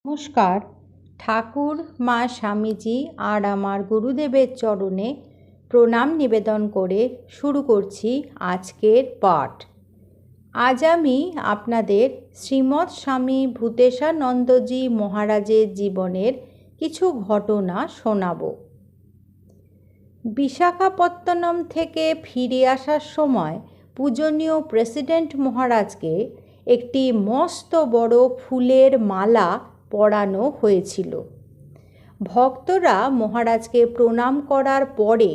নমস্কার। ঠাকুর মা স্বামীজি আর আমার গুরুদেবের চরণে প্রণাম নিবেদন করে শুরু করছি আজকের পাঠ। আজ আমি আপনাদের শ্রীমৎ স্বামী ভূতেশানন্দজি মহারাজের জীবনের কিছু ঘটনা শোনাব। বিশাখাপত্তনম থেকে ফিরে আসার সময় পূজনীয় প্রেসিডেন্ট মহারাজকে একটি মস্ত বড় ফুলের মালা পরানো হয়েছিল। ভক্তরা মহারাজকে প্রণাম করার পরে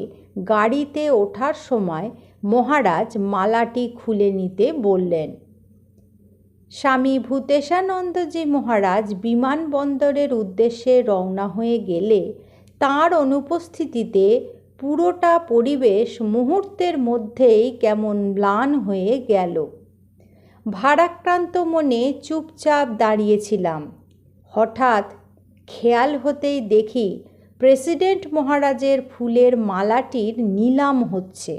গাড়িতে ওঠার সময় মহারাজ মালাটি খুলে নিতে বললেন। স্বামী ভূতেশানন্দজি মহারাজ বিমানবন্দরের উদ্দেশ্যে রওনা হয়ে গেলে তাঁর অনুপস্থিতিতে পুরোটা পরিবেশ মুহূর্তের মধ্যেই কেমন ম্লান হয়ে গেল। ভারাক্রান্ত মনে চুপচাপ দাঁড়িয়েছিলাম। হঠাৎ খেয়াল হতেই দেখি প্রেসিডেন্ট মহারাজের ফুলের মালাটির নিলাম হচ্ছে।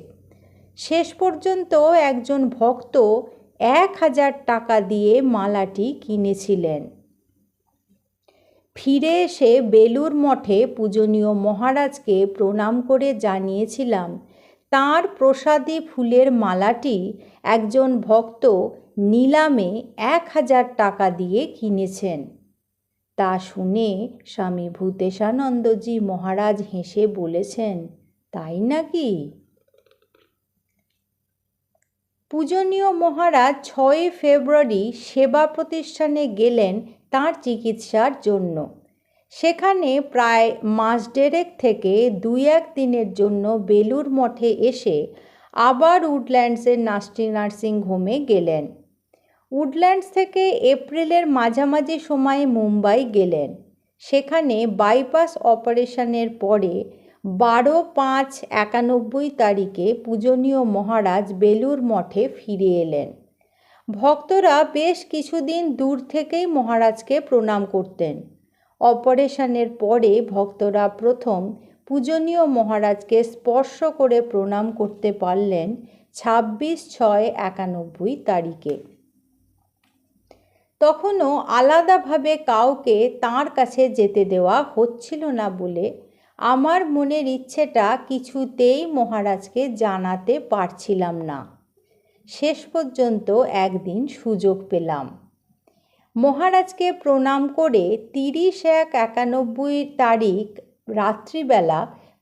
শেষ পর্যন্ত একজন ভক্ত 1000 টাকা দিয়ে মালাটি কিনেছিলেন। ফিরে এসে বেলুর মঠে পূজনীয় মহারাজকে প্রণাম করে জানিয়েছিলাম তাঁর প্রসাদী ফুলের মালাটি একজন ভক্ত নিলামে 1000 টাকা দিয়ে কিনেছেন। তা শুনে স্বামী ভূতেশানন্দজি মহারাজ হেসে বলেছেন, তাই নাকি? পূজনীয় মহারাজ 6 ফেব্রুয়ারি সেবা প্রতিষ্ঠানে গেলেন তাঁর চিকিৎসার জন্য। সেখানে প্রায় মাস দেড়েক থেকে 2-1 দিনের জন্য বেলুর মঠে এসে আবার উডল্যান্ডসের নার্সিং হোমে গেলেন। উডল্যান্ডস থেকে এপ্রিলের মাঝামাঝি সময়ে মুম্বাই গেলেন। সেখানে বাইপাস অপারেশনের পরে 12/5/91 তারিখে পূজনীয় মহারাজ বেলুর মঠে ফিরে এলেন। ভক্তরা বেশ কিছুদিন দূর থেকেই মহারাজকে প্রণাম করতেন। অপারেশনের পরে ভক্তরা প্রথম পূজনীয় মহারাজকে স্পর্শ করে প্রণাম করতে পারলেন 26/6/91 তারিখে। তখনও আলাদাভাবে কাউকে তাঁর কাছে যেতে দেওয়া হচ্ছিল না বলে আমার মনের ইচ্ছেটা কিছুতেই মহারাজকে জানাতে পারছিলাম না। শেষ পর্যন্ত একদিন সুযোগ পেলাম। মহারাজকে প্রণাম করে 30/1/91 তারিখ রাত্রিবেলা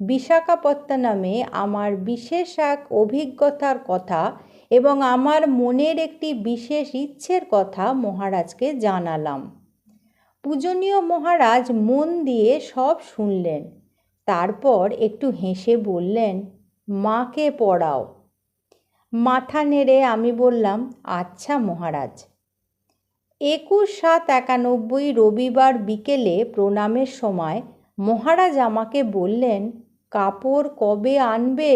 বিশাখাপত্তনমে আমার বিশেষ এক অভিজ্ঞতার কথা এবং আমার মনের একটি বিশেষ ইচ্ছের কথা মহারাজকে জানালাম। পূজনীয় মহারাজ মন দিয়ে সব শুনলেন। তারপর একটু হেসে বললেন, মাকে পড়াও। মাথা নেড়ে আমি বললাম, আচ্ছা মহারাজ। 21/7/91 রবিবার বিকেলে প্রণামের সময় মহারাজ আমাকে বললেন, কাপড় কবে আনবে?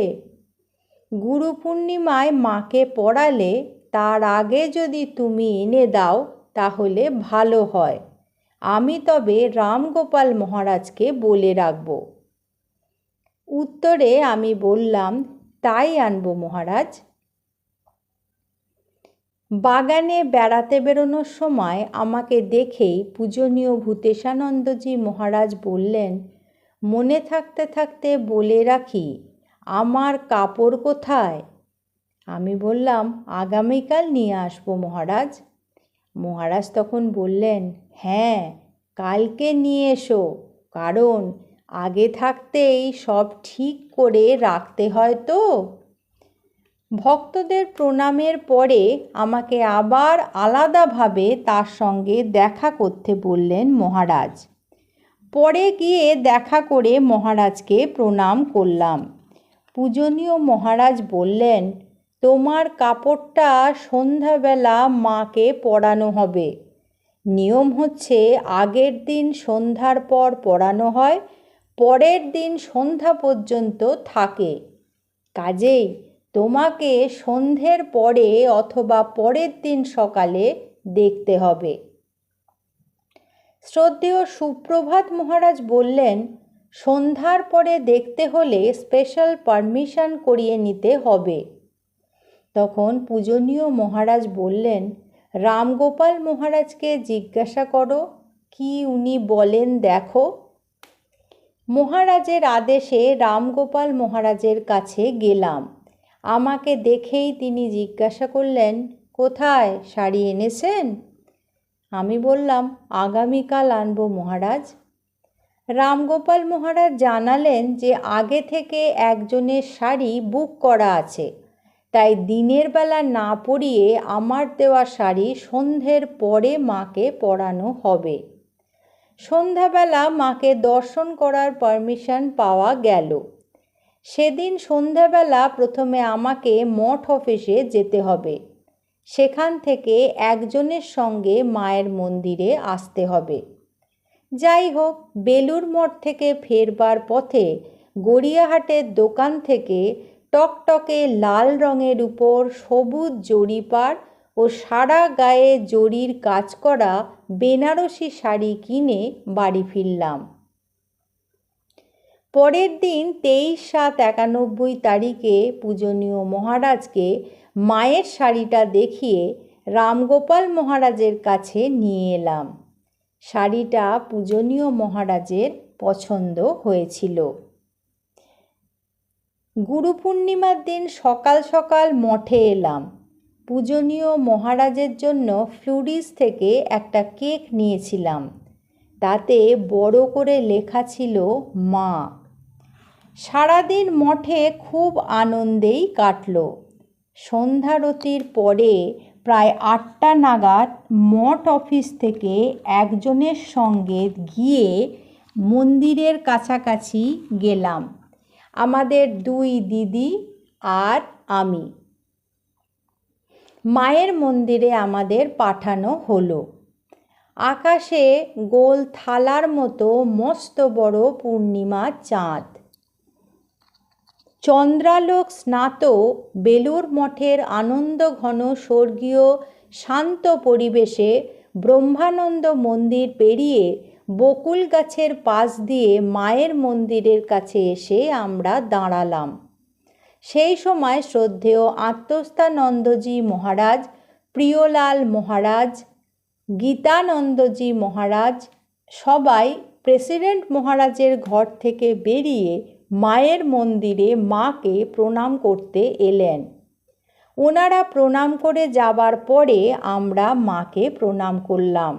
গুরু পূর্ণিমায় মাকে পড়ালে তার আগে যদি তুমি এনে দাও তাহলে ভালো হয়। আমি তবে রামগোপাল মহারাজকে বলে রাখব। উত্তরে আমি বললাম, তাই আনব মহারাজ। বাগানে বেড়াতে বেরোনোর সময় আমাকে দেখেই পূজনীয় ভূতেশানন্দজি মহারাজ বললেন, মনে থাকতে থাকতে বলে রাখি, আমার কাপড় কোথায়? আমি বললাম, আগামীকাল নিয়ে আসবো মহারাজ। মহারাজ তখন বললেন, হ্যাঁ, কালকে নিয়ে এসো, কারণ আগে থাকতেই সব ঠিক করে রাখতে হয় তো। ভক্তদের প্রণামের পরে আমাকে আবার আলাদাভাবে তার সঙ্গে দেখা করতে বললেন মহারাজ। পরে গিয়ে দেখা করে মহারাজকে প্রণাম করলাম। পূজনীয় মহারাজ বললেন, তোমার কাপড়টা সন্ধ্যাবেলা মাকে পরানো হবে। নিয়ম হচ্ছে আগের দিন সন্ধ্যার পর পরানো হয়, পরের দিন সন্ধ্যা পর্যন্ত থাকে। কাজেই তোমাকে সন্ধ্যের পরে অথবা পরের দিন সকালে দেখতে হবে। শ্রদ্ধেয় সুপ্রভাত মহারাজ বললেন, সন্ধ্যার পরে দেখতে হলে স্পেশাল পারমিশন করিয়ে নিতে হবে। তখন পূজনীয় মহারাজ বললেন, রামগোপাল মহারাজকে জিজ্ঞাসা করো কি উনি বলেন দেখো। মহারাজের আদেশে রামগোপাল মহারাজের কাছে গেলাম। আমাকে দেখেই তিনি জিজ্ঞাসা করলেন, কোথায় শাড়ি এনেছেন? আমি বললাম, আগামীকাল আনবো মহারাজ। রামগোপাল মহারাজ জানালেন যে আগে থেকে একজনের শাড়ি বুক করা আছে, তাই দিনের বেলা না পরিয়ে আমার দেওয়া শাড়ি সন্ধ্যের পরে মাকে পরানো হবে। সন্ধ্যাবেলা মাকে দর্শন করার পারমিশন পাওয়া গেল। সেদিন সন্ধ্যাবেলা প্রথমে আমাকে মঠ অফিসে যেতে হবে। সেখান থেকে একজনের সঙ্গে মায়ের মন্দিরে আসতে হবে। যাই হোক, বেলুর মঠ থেকে ফেরবার পথে গড়িয়াহাটের দোকান থেকে টকটকে লাল রঙের উপর সবুজ জরিপার ও সারা গায়ে জরির কাজ করা বেনারসি শাড়ি কিনে বাড়ি ফিরলাম। পরের দিন 23/7/91 তারিখে পূজনীয় মহারাজকে মায়ের শাড়িটা দেখিয়ে রামগোপাল মহারাজের কাছে নিয়ে এলাম। শাড়িটা পূজনীয় মহারাজের পছন্দ হয়েছিল। গুরু পূর্ণিমার দিন সকাল সকাল মঠে এলাম। পূজনীয় মহারাজের জন্য ফ্লুরিস থেকে একটা কেক নিয়েছিলাম। তাতে বড় করে লেখা ছিল মা। সারাদিন মঠে খুব আনন্দেই কাটল। সন্ধ্যারতির পরে প্রায় 8টা নাগাদ মঠ অফিস থেকে একজনের সঙ্গে গিয়ে মন্দিরের কাছাকাছি গেলাম। আমাদের 2 দিদি আর আমি। মায়ের মন্দিরে আমাদের পাঠানো হলো। আকাশে গোল থালার মতো মস্ত বড় পূর্ণিমা চাঁদ। চন্দ্রালোক স্নাত বেলুর মঠের আনন্দঘন স্বর্গীয় শান্ত পরিবেশে ব্রহ্মানন্দ মন্দির পেরিয়ে বকুল গাছের পাশ দিয়ে মায়ের মন্দিরের কাছে এসে আমরা দাঁড়ালাম। সেই সময় শ্রদ্ধেয় আত্মস্থানন্দজি মহারাজ, প্রিয়লাল মহারাজ, গীতানন্দজি মহারাজ সবাই প্রেসিডেন্ট মহারাজের ঘর থেকে বেরিয়ে মায়ের মন্দিরে মাকে প্রণাম করতে এলেন। ওনারা প্রণাম করে যাবার পরে আমরা মাকে প্রণাম করলাম।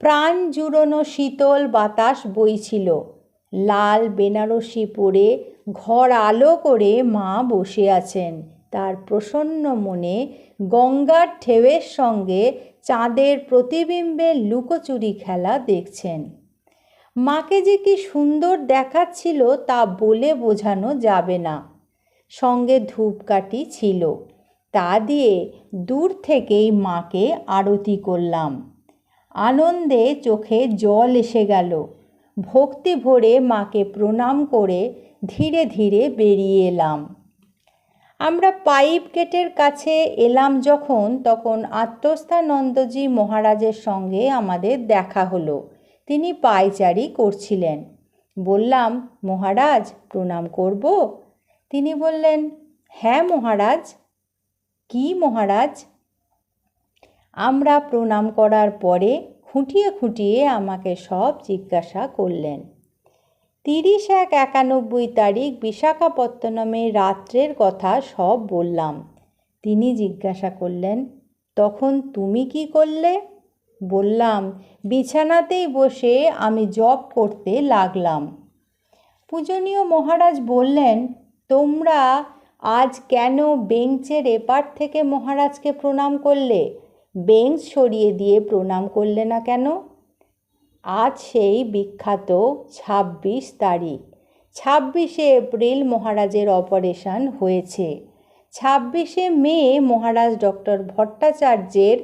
প্রাণ জুড়োনো শীতল বাতাস বইছিল। লাল বেনারসি পরে ঘর আলো করে মা বসে আছেন। তার প্রসন্ন মনে গঙ্গার ঢেউয়ের সঙ্গে চাঁদের প্রতিবিম্বের লুকোচুরি খেলা দেখছেন। মাকে যে কি সুন্দর দেখাচ্ছিল তা বলে বোঝানো যাবে না। সঙ্গে ধূপকাঠি ছিল, তা দিয়ে দূর থেকেই মাকে আরতি করলাম। আনন্দে চোখে জল এসে গেল। ভক্তি ভরে মাকে প্রণাম করে ধীরে ধীরে বেরিয়ে এলাম। আমরা পাইপ গেটের কাছে এলাম যখন, তখন আত্মস্থানন্দজি মহারাজের সঙ্গে আমাদের দেখা হলো। তিনি পায়চারি করছিলেন। বললাম, মহারাজ প্রণাম করব? তিনি বললেন, হ্যাঁ মহারাজ। কি মহারাজ? আমরা প্রণাম করার পরে খুঁটিয়ে খুঁটিয়ে আমাকে সব জিজ্ঞাসা করলেন। 30/1/91 তারিখ বিশাখাপত্তনমে রাত্রের কথা সব বললাম। তিনি জিজ্ঞাসা করলেন, তখন তুমি কি করলে? বললাম, বিছানাতেই বসে আমি জপ করতে লাগলাম। পূজনীয় মহারাজ বললেন, তোমরা আজ কেন বেঞ্চের এপার থেকে মহারাজকে প্রণাম করলে? বেঞ্চ সরিয়ে দিয়ে প্রণাম করলে না কেন? আজ সেই বিখ্যাত 26 তারিখ। 26শে এপ্রিল মহারাজের অপারেশন হয়েছে। 26শে মে মহারাজ ডক্টর ভট্টাচার্যের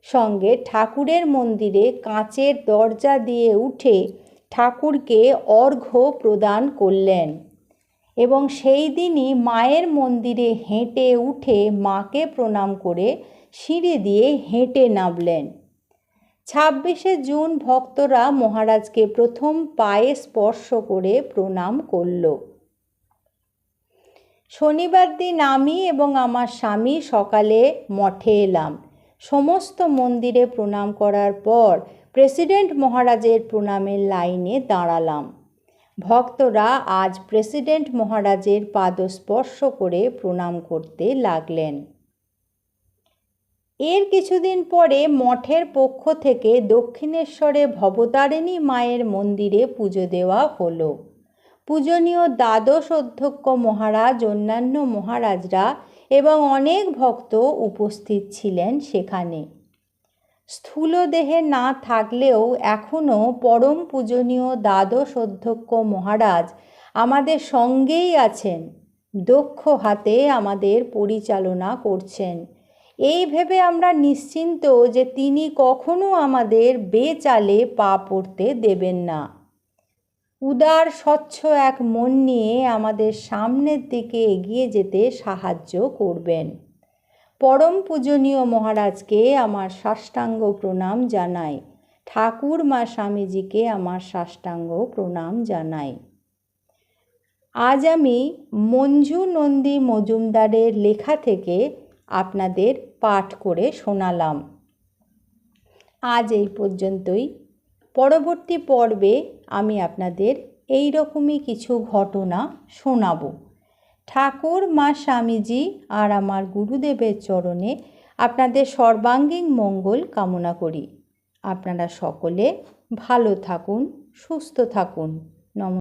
সঙ্গে ঠাকুরের মন্দিরে কাঁচের দরজা দিয়ে উঠে ঠাকুরকে অর্ঘ্য প্রদান করলেন এবং সেই দিনই মায়ের মন্দিরে হেঁটে উঠে মাকে প্রণাম করে সিঁড়ি দিয়ে হেঁটে নামলেন। 26শে জুন ভক্তরা মহারাজকে প্রথম পায়ে স্পর্শ করে প্রণাম করল। শনিবার দিন আমি এবং আমার স্বামী সকালে মঠে এলাম। সমস্ত মন্দিরে প্রণাম করার পর প্রেসিডেন্ট মহারাজের প্রণামের লাইনে দাঁড়ালাম। ভক্তরা আজ প্রেসিডেন্ট মহারাজের পাদস্পর্শ করে প্রণাম করতে লাগলেন। এর কিছুদিন পরে মঠের পক্ষ থেকে দক্ষিণেশ্বরে ভবতারিণী মায়ের মন্দিরে পুজো দেওয়া হলো। পূজনীয় দ্বাদশ অধ্যক্ষ মহারাজ, অন্যান্য মহারাজরা এবং অনেক ভক্ত উপস্থিত ছিলেন সেখানে। স্থূল দেহে না থাকলেও এখনও পরম পূজনীয় দ্বাদশ অধ্যক্ষ মহারাজ আমাদের সঙ্গেই আছেন, দক্ষ হাতে আমাদের পরিচালনা করছেন। এই ভেবে আমরা নিশ্চিন্ত যে তিনি কখনো আমাদের বেচালে পা পড়তে দেবেন না। উদার স্বচ্ছ এক মন নিয়ে আমাদের সামনের দিকে এগিয়ে যেতে সাহায্য করবেন। পরম পূজনীয় মহারাজকে আমার সাষ্টাঙ্গ প্রণাম জানাই। ঠাকুর মা স্বামীজিকে আমার সাষ্টাঙ্গ প্রণাম জানাই। আজ আমি মঞ্জু নন্দী মজুমদারের লেখা থেকে আপনাদের পাঠ করে শোনালাম। আজ এই পর্যন্তই। পরবর্তী পর্বে আমি আপনাদের এই রকমই কিছু ঘটনা শোনাব। ঠাকুর মা স্বামীজি আর আমার গুরুদেবের চরণে আপনাদের সর্বাঙ্গীন মঙ্গল কামনা করি। আপনারা সকলে ভালো থাকুন, সুস্থ থাকুন। নমস্কার।